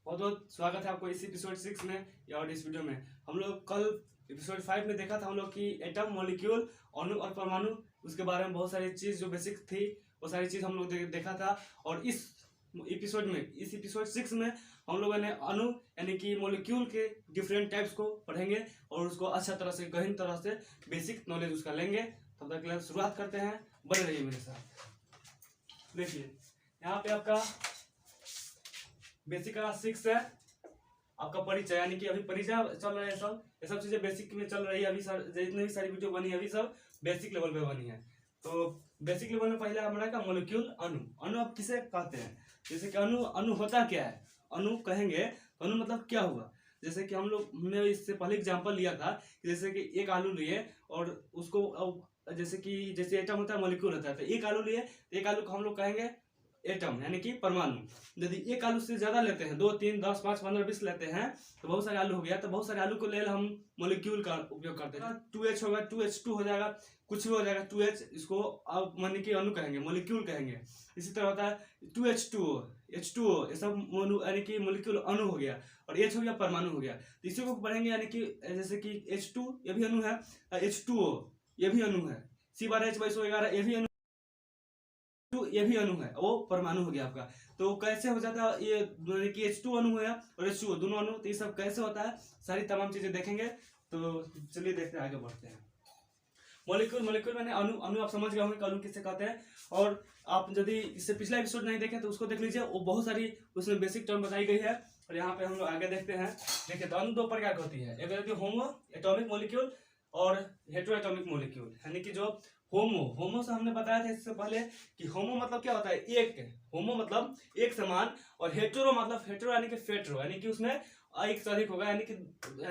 बहुत बहुत स्वागत है आपको इस एपिसोड 6 में और इस वीडियो में। हम लोग कल एपिसोड 5 में देखा था हम लोग कि एटम, मॉलिक्यूल, अणु और परमाणु, उसके बारे में बहुत सारी चीज़ जो बेसिक थी वो सारी चीज़ हम लोग देखा था। और इस एपिसोड 6 में हम लोगों ने अणु यानी कि मॉलिक्यूल के डिफरेंट टाइप्स को पढ़ेंगे और उसको अच्छा तरह से गहन तरह से बेसिक नॉलेज उसका लेंगे। तब तक शुरुआत करते हैं, बने रहिए मेरे साथ। देखिए यहाँ पे आपका बेसिक क्लास 6 है, आपका परिचय यानी कि अभी परिचय चल रहा है। ये सब चीजें बेसिक में चल रही है। अभी जितनी भी सारी वीडियो बनी है अभी सब बेसिक लेवल पे बनी है। तो बेसिक लेवल में पहले हमारा का मॉलिक्यूल, अणु। अणु आप किसे कहते हैं? जैसे कि अणु होता क्या है? अणु कहेंगे अणु मतलब क्या हुआ। जैसे कि हमने इससे पहले एग्जाम्पल लिया था, जैसे कि एक आलू लिए और उसको जैसे एटम होता है, मॉलिक्यूल होता है। तो एक आलू लिए, एक आलू को हम लोग कहेंगे एटम यानी कि परमाणु। यदि एक आलू से ज्यादा लेते हैं, 2, 3, 10, 5, 15, 20 लेते हैं तो बहुत सारे आलू हो गया। तो बहुत सारे आलू को ले हम मॉलिक्यूल का उपयोग करते हैं। 2H होगा, 2H2 हो जाएगा, कुछ भी हो जाएगा 2H, इसको अब माने कि अणु कहेंगे, मॉलिक्यूल कहेंगे। इसी तरह होता है 2H2O, H2O, ये सब यानी कि मॉलिक्यूल अणु हो गया। और H हो गया परमाणु हो गया। तो इसी को पढ़ेंगे यानी कि जैसे कि H2 ये भी अणु है, H2O ये भी अणु है, C12H11 ये भी अणु, ये भी अणु है, वो परमाणु हो गया आपका। तो कैसे हो जाता है ये कि H2 अणु है और H2O दोनों अणु, तो ये सब कैसे होता है, सारी तमाम चीजें देखेंगे। तो चलिए देखते हैं, आगे बढ़ते हैं। मॉलिक्यूल मैंने अणु। अणु आप समझ गए होंगे कि अणु किसे कहते हैं। और आप यदि इससे पिछला एपिसोड नहीं देखे तो उसको देख लीजिए, वो बहुत सारी उसमें बेसिक टर्म बताई गई है। और यहाँ पे हम लोग आगे देखते हैं। देखिए तो अणु दो प्रकार की होती है, एक होती है होमो एटॉमिक मॉलिक्यूल और हेटेरो एटॉमिक मॉलिक्यूल। यानी कि जो होमो से हमने बताया था इससे पहले कि होमो मतलब क्या होता है, एक। होमो मतलब एक समान। और हेटेरो मतलब हेटेरो यानी कि फेटरो, यानी कि उसमें एक से अधिक होगा, यानी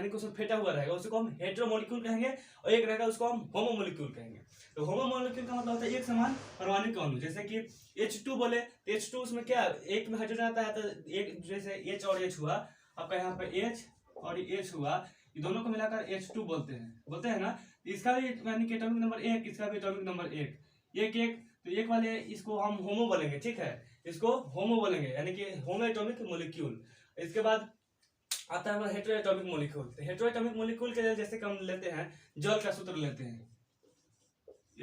कि उसमें फेटा हुआ रहेगा, उसको हम हेटेरो मॉलिक्यूल कहेंगे। और एक रहेगा उसको हम होमो मॉलिक्यूल कहेंगे। तो होमो मॉलिक्यूल का मतलब होता है एक समान परमाणु अणु। जैसे कि H2 बोले तो H2 उसमें क्या, एक में हाइड्रोजन आता है, तो एक जैसे H और H हुआ आपका, यहाँ पे H और H हुआ, ये दोनों को मिलाकर H2 बोलते हैं ना। इसका भी यानी कि एटॉमिक नंबर 1, इसका भी एटॉमिक नंबर 1, 1 1। तो एक वाले इसको हम होमो बोलेंगे, ठीक है, इसको होमो बोलेंगे यानी कि होमो एटॉमिक मॉलिक्यूल। इसके बाद आता है हेटेरो एटॉमिक मॉलिक्यूल। तो हेटेरो एटॉमिक मॉलिक्यूल के जैसे हम लेते हैं, जल का सूत्र लेते हैं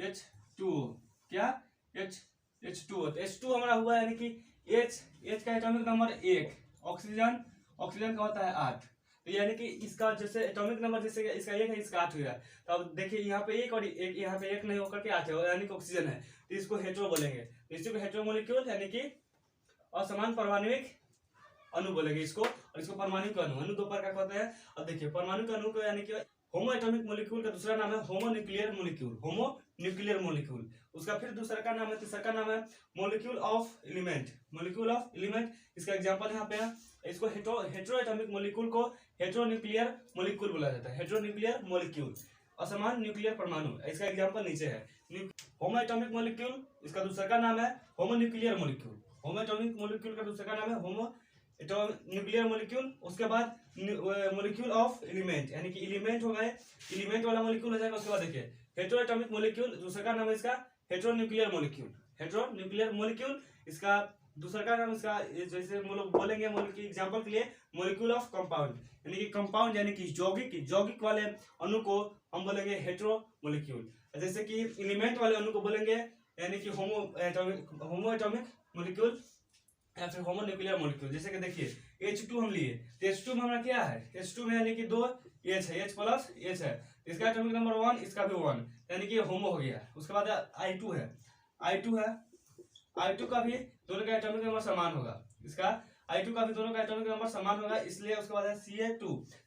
H2O, क्या H2O। तो H2 हमारा हुआ यानी कि H का एटॉमिक नंबर 1, ऑक्सीजन का होता है 8। तो यानी कि इसका जैसे एटॉमिक नंबर जैसे इसका 1 है, इसका 8 हुआ। तो अब देखिए यहाँ पे 1 और एक, यहाँ पे 1 नहीं होकर के 8 है, यानी कि ऑक्सीजन है, तो इसको हेटेरो बोलेंगे। तो इसी को हेटेरो मॉलिक्यूल यानी कि असमान परमाणविक अणु बोलेंगे इसको। और इसको परमाणु का अणु दो प्रकार का होता है। अब देखिए परमाणु का अणु को यानी कि होमो एटॉमिक मॉलिक्यूल का दूसरा नाम है होमो न्यूक्लियर मॉलिक्यूल। उसका फिर दूसरा का नाम है, तीसरा का नाम है मॉलिक्यूल ऑफ एलिमेंट। इसका एग्जांपल यहाँ पे है। इसको हेटेरो एटॉमिक मॉलिक्यूल को हेटेरो न्यूक्लियर मॉलिक्यूल बोला जाता है, हेटेरो न्यूक्लियर मॉलिक्यूल, असमान न्यूक्लियर परमाणु। इसका एग्जांपल नीचे है। होमो एटॉमिक मॉलिक्यूल, इसका दूसरा का नाम है होमो न्यूक्लियर मॉलिक्यूल। होमो एटॉमिक मॉलिक्यूल का दूसरा का नाम है होमो न्यूक्लियर मॉलिक्यूल। उसके बाद मॉलिक्यूल ऑफ एलिमेंट, यानी कि एलिमेंट हो गए, एलिमेंट वाला मॉलिक्यूल हो जाएगा। उसके बाद देखिए हेटेरो एटॉमिक मॉलिक्यूल, दूसरा का नाम है इसका हेटेरो न्यूक्लियर मॉलिक्यूल। इसका दूसरा का नाम इसका जैसे हम लोग बोलेंगे एग्जांपल के लिए मॉलिक्यूल ऑफ कंपाउंड, यानी कि कंपाउंड यानी कि यौगिक वाले अणु को हम बोलेंगे हेटेरो मॉलिक्यूल। जैसे कि एलिमेंट वाले अणु को बोलेंगे यानी कि होमो एटॉमिक मॉलिक्यूल या फिर होमो न्यूक्लियर मॉलिक्यूल। जैसे कि देखिए H2 हम लिए, तो H2 में हमारा क्या है, H2 में यानी कि 2 H है, H प्लस H है, इसका एटॉमिक नंबर 1, इसका भी 1, यानी कि होमो हो गया। उसके बाद I2 है, I2 का भी दोनों का एटॉमिक नंबर समान होगा, इसका I2 का भी दोनों का एटॉमिक नंबर समान होगा, इसलिए उसके बाद है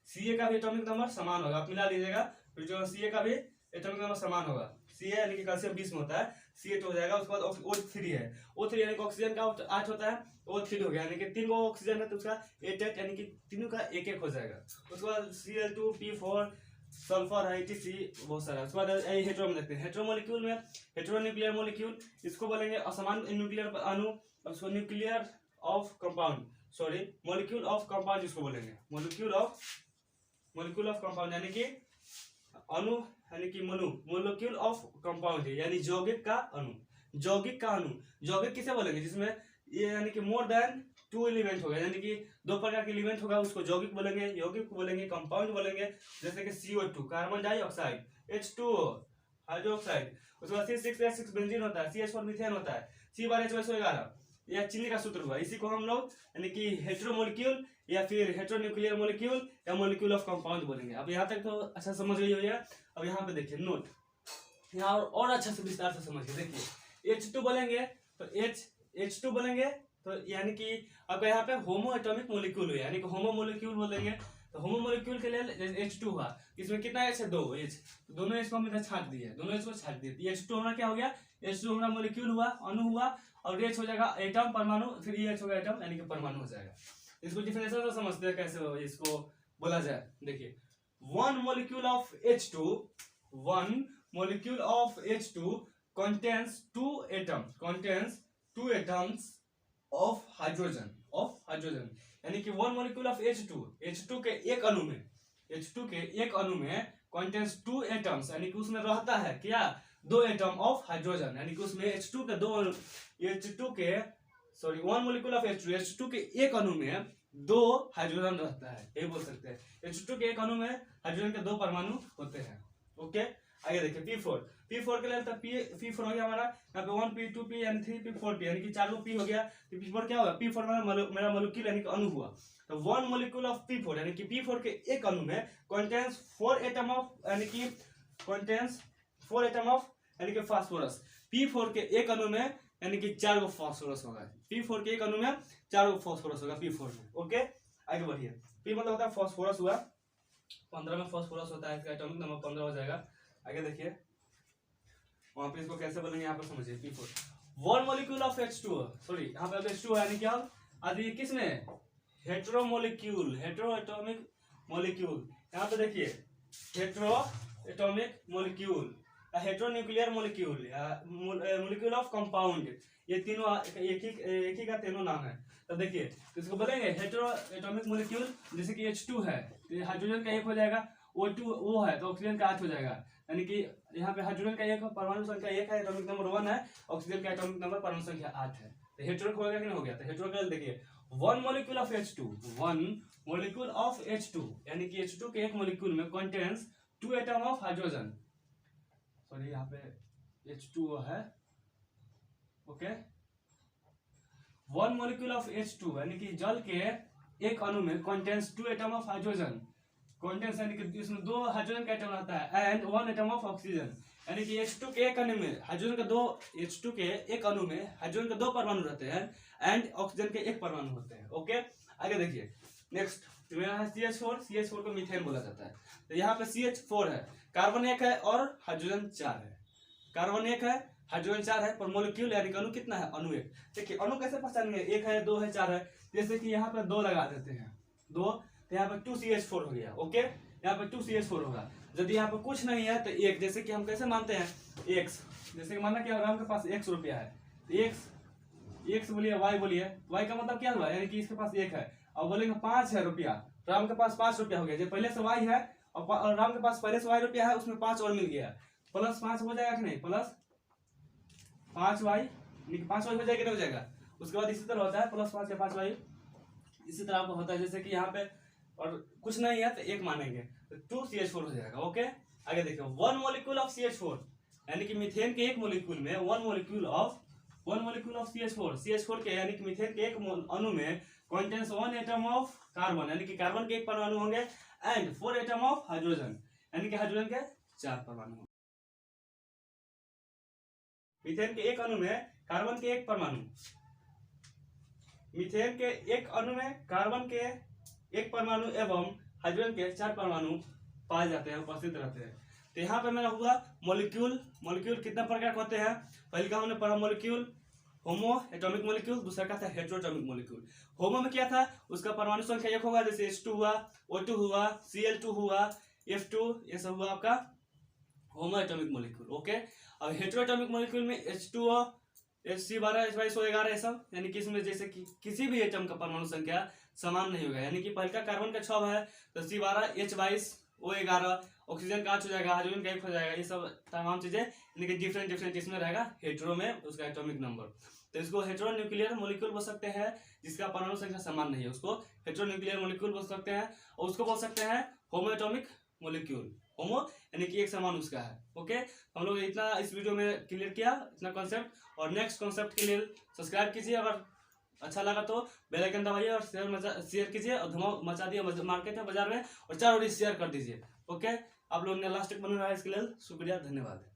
Ca का भी एटॉमिक नंबर समान होगा, आप मिला लीजिएगा। फिर जो Ca का भी एटॉमिक नंबर समान होगा, Ca यानी कि कैल्शियम 20 में होता है, C8 हो जाएगा। उसके बाद O3 है, O3 यानी कि ऑक्सीजन का 8 होता है, O3 हो गया, यानी कि 3 गो ऑक्सीजन है तो उसका 8 यानी कि तीनों का 1 1 हो जाएगा। उसके बाद Cl2, P4, सल्फर है, etc बहुत सारा। उसके बाद हेटेरो में देखते हैं, हेटेरो मॉलिक्यूल में हेटेरो न्यूक्लियर मॉलिक्यूल, इसको बोलेंगे असमान न्यूक्लियर अणु। उसको nuclear of compound, sorry molecule of compound इसको बोलेंगे, मॉलिक्यूल ऑफ कंपाउंड, यानी कि अणु यानी कि मॉलिक्यूल ऑफ कंपाउंड है, यानी यौगिक का अणु। यौगिक किसे बोलेंगे, जिसमें ये यानी कि मोर देन टू एलिमेंट होगा, यानी कि दो प्रकार के एलिमेंट होगा, उसको यौगिक बोलेंगे, कंपाउंड बोलेंगे। जैसे कि CO2 carbon dioxide, H2O hydroxide, उसके बाद C6H6 बेंजीन होता है, CH4 मीथेन होता है, C12H11 यह चीनी का सूत्र हुआ। इसी को हम लोग यानी कि हेटेरोमोलिक्यूल या फिर हेटेरोन्यूक्लियर मॉलिक्यूल या मॉलिक्यूल ऑफ कंपाउंड बोलेंगे। अब यहाँ तक तो अच्छा समझ गई होगी। अब यहाँ पे देखिए नोट, यहाँ और अच्छा से विस्तार से समझिए। देखिए H2 बोलेंगे तो H2 बोलेंगे तो यानी कि अब यहाँ पे होमो एटॉमिक मॉलिक्यूल हुआ, यानी कि होमो मॉलिक्यूल बोलेंगे। तो होमो मॉलिक्यूल के लिए जैसे H2 हुआ, इसमें कितना H है, 2 H, तो दोनों H को हम इधर छांट दिए, दोनों H को छांट दिए। H2 हमारा क्या हो गया, H2 हमारा मॉलिक्यूल हुआ, अणु हुआ, और H हो जाएगा एटम परमाणु, फिर H होगा एटम यानी कि परमाणु हो जाएगा। इसको डिफिनेशन से समझते हैं कैसे इसको बोला जाए। देखिए one molecule of H2 contains two atoms of hydrogen, यानी कि वन मॉलिक्यूल ऑफ H2 के एक अणु में contains two atoms, यानी कि उसमें रहता है क्या, दो एटम ऑफ हाइड्रोजन, यानी कि उसमें वन मॉलिक्यूल ऑफ H2 के एक अणु में दो हाइड्रोजन रहता है, ये बोल सकते हैं। H2 के एक अणु में हाइड्रोजन के दो परमाणु होते हैं। ओके, आगे देखिए P4 के लिए तो P4 हो गया हमारा, यहाँ पे 1P 2P यानी 3P 4P यानी कि 4 P हो गया। तो P4 क्या होगा, P4 मेरा मॉलिक्यूल यानी कि अणु हुआ। तो वन मॉलिक्यूल ऑफ P4 यानी कि P4 के एक अणु में कंटेन्स 4 एटम ऑफ यानी कि फास्फोरस। P4 के एक अणु में यानी कि 4 गो फास्फोरस होगा। P4 के एक अणु में 4 गो फास्फोरस होगा P4 में। ओके, आगे बढ़िए। P मतलब होता है फास्फोरस हुआ, 15 में फास्फोरस होता है, इसका एटॉमिक नंबर 15 हो जाएगा। आगे देखिए वहां पे इसको कैसे बोलेंगे, यहाँ पर समझिए। P4 one molecule of H2, sorry यहाँ पे H2 यानी क्या, आदि किसमें, हेटेरोमोलिक्यूल, हेटेरोएटॉमिक मॉलिक्यूल। यहाँ पे देखिए हेटेरोएटॉमिक मॉलिक्यूल, हेटेरोन्यूक्लियर मॉलिक्यूल या मॉलिक्यूल ऑफ कंपाउंड, ये तीनों एक ही का तीनों नाम है। तो देखिए इसको बोलेंगे हेटेरोएटॉमिक मॉलिक्यूल। जैसे कि H2 है तो हाइड्रोजन का एक हो जाएगा, O है तो ऑक्सीजन का 8 हो जाएगा, यानी कि यहाँ पे हाइड्रोजन का एक परमाणु संख्या 1 है, एटॉमिक नंबर 1 है, ऑक्सीजन का एटॉमिक नंबर परमाणु संख्या 8 है। तो हेटेरो हो गया कि नहीं हो गया। तो हेटेरो का देखिए वन मॉलिक्यूल ऑफ H2 यानी कि H2 के एक मॉलिक्यूल में contains 2 atom of hydrogen, sorry यहाँ पे H2O है। Okay, one molecule of H2 यानी कि जल के एक अणु में contains 2 atom of hydrogen, contains यानी कि इसमें 2 हाइड्रोजन का एटम रहता है, एंड 1 एटम ऑफ ऑक्सीजन, यानी कि H2 के एक अणु में हाइड्रोजन का दो परमाणु रहते हैं, एंड ऑक्सीजन के एक परमाणु होते हैं। ओके, आगे देखिए नेक्स्ट मेरा है CH4 को मीथेन बोला जाता है। तो यहाँ पे CH4 है, कार्बन 1 है और हाइड्रोजन 4 है, कार्बन 1 है हाइड्रोजन 4 है, पर मॉलिक्यूल यानी कि अणु कितना है, अणु 1। देखिए अणु कैसे पहचानेंगे, 1 है 2 है 4 है, जैसे कि यहाँ पे 2 लगा देते हैं, 2, तो यहाँ पे 2CH4 हो गया। ओके, यहाँ पे 2CH4 होगा। यदि यहाँ पे कुछ नहीं है तो 1, जैसे कि हम कैसे मानते हैं x, जैसे कि मानना क्या राम के पास x रुपया है, तो x बोलिए, y बोलिए, y का मतलब क्या हुआ, यानी कि इसके पास 1 है, और बोलेंगे 5 है रुपया, राम के पास 5 रुपया हो गया। जो पहले से y है और राम के पास पहले से y रुपया है, उसमें 5 और मिल गया, प्लस 5 हो जाएगा कि नहीं, प्लस 5y, 5y हो जाएगा, नहीं हो जाएगा। उसके बाद इसी तरह होता है प्लस 5 या 5y, इसी तरह आपको होता है। जैसे कि यहाँ पे और कुछ नहीं है तो 1 मानेंगे तो 2CH4 हो जाएगा। ओके, आगे देखिए वन मॉलिक्यूल ऑफ CH4 यानी कि मीथेन के एक मॉलिक्यूल में वन मॉलिक्यूल ऑफ CH4 के यानी कि मीथेन के एक अणु में कंटेन्स 1 एटम ऑफ कार्बन, यानी कि कार्बन के एक परमाणु होंगे, एंड 4 एटम ऑफ हाइड्रोजन, यानी कि हाइड्रोजन के 4 परमाणु होंगे। मीथेन के एक अणु में कार्बन के एक परमाणु, मीथेन के एक अणु में कार्बन के एक परमाणु एवं हाइड्रोजन के 4 परमाणु पाए जाते हैं, उपस्थित रहते हैं। तो यहाँ पे मेरा हुआ मॉलिक्यूल कितना प्रकार के होते हैं। पहले का हमने पढ़ा मॉलिक्यूल, होमो एटॉमिक मॉलिक्यूल, दूसरा का था हेटेरोएटॉमिक मॉलिक्यूल। होमो में क्या था, उसका परमाणु संख्या 1 होगा, जैसे H2 हुआ, O2 हुआ, Cl2 हुआ, F2, ये सब हुआ आपका होमो एटॉमिक मॉलिक्यूल। ओके, अब हेटेरोएटॉमिक मॉलिक्यूल में H2O, C12 H22 O11 ये सब, यानी कि इसमें जैसे कि किसी भी एटम का परमाणु संख्या समान नहीं होगा, यानी कि पहले का कार्बन का 6 है तो C12 H22 O11, ऑक्सीजन का 8 हो जाएगा, हाइड्रोजन का 1 हो जाएगा, ये सब तमाम चीजें यानी कि डिफरेंट इसमें रहेगा हेटेरो में उसका एटॉमिक नंबर। तो इसको हेटेरोन्यूक्लियर मॉलिक्यूल बोल सकते हैं, जिसका परमाणु संख्या समान नहीं है, उसको हेटेरोन्यूक्लियर मॉलिक्यूल बोल सकते हैं। और उसको बोल सकते हैं होमो एटॉमिक मॉलिक्यूल। होमो यानी कि एक समान उसका है। ओके, हम लोग इतना इस वीडियो में क्लियर किया, इतना कॉन्सेप्ट। और नेक्स्ट कॉन्सेप्ट के लिए सब्सक्राइब कीजिए, अगर अच्छा लगा तो बेल आइकन दबाइए और शेयर कीजिए और धुआं मचा दिए मार्केट में, बाजार में, और चारों ओर शेयर कर दीजिए। ओके, आप लोगों ने लास्ट तक बने रहा इसके लिए शुक्रिया, धन्यवाद।